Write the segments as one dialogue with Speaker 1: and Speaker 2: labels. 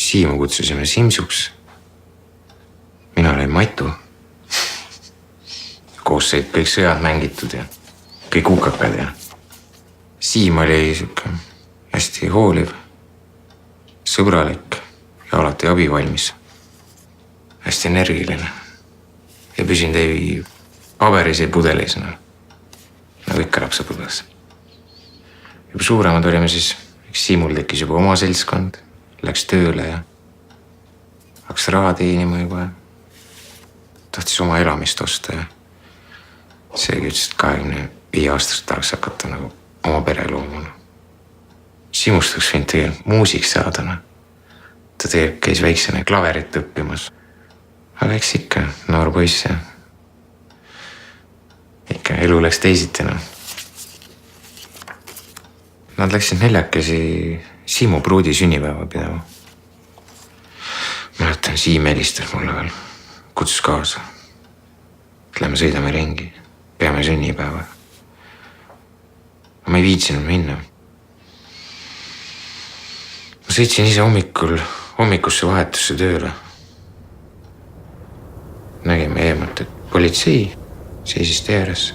Speaker 1: Siimu kutsusime Simsuks. Mina olin Matu. Koos said kõik sõjad mängitud ja kõik hukakad ja Siim oli siuke hästi hooliv, sõbralik ja alati abivalmis. Hästi energiline. Ja püsinud ei paberis, ei pudelis. Nagu ikka lapsepõlves. Juba suuremad olime siis, Siimul tekkis juba oma seltskond, läks tööle ja hakkas raha teenima juba. Tahtis oma elamist osta ja seegi ütles, et 25 aastast tahaks hakata nagu oma pere loomuna. Siimust oleks võinud tegelikult muusik saada. Ta tegelikult käis väiksena klaverit õppimas. Aga eks ikka noor poiss ja ikka elu läks teisiti. Nad läksid neljakesi Siimu pruudi sünnipäeva pidama. Mäletan, Siim helistas mulle veel, kutsus kaasa. Lähme sõidame ringi, peame sünnipäeva. Ma ei viitsinud minna. Ma sõitsin ise hommikusse vahetusse tööle. Nägime eemalt, et politsei seisis tee ääres.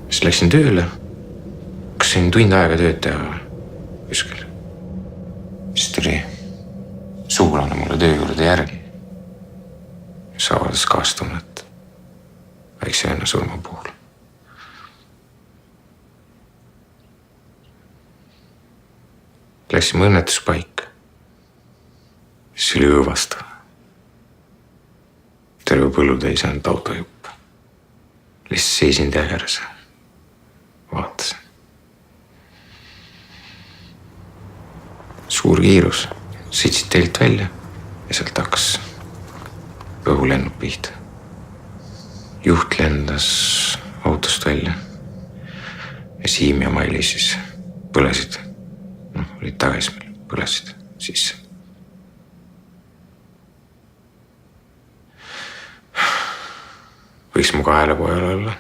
Speaker 1: Siis läksin tööle. Kas sain tund aega tööd teha kuskil. Siis tuli sugulane mulle töö juurde järgi. Mis avaldas kaastunnet väikse venna surma puhul. Läksime õnnetuspaika. See oli õõvastav. Terve põllude ei saanud autojupp. Lihtsalt seisin tee ääres. Vaatasin. Suur kiirus. Sõitsid teelt välja ja sealt hakkas õhulennud pihta. Juht lendas autost välja. Ja Siim ja Mailis siis põlesid. Olid tagasmil, põlesid sisse. Võiks mu kaelapojal olla.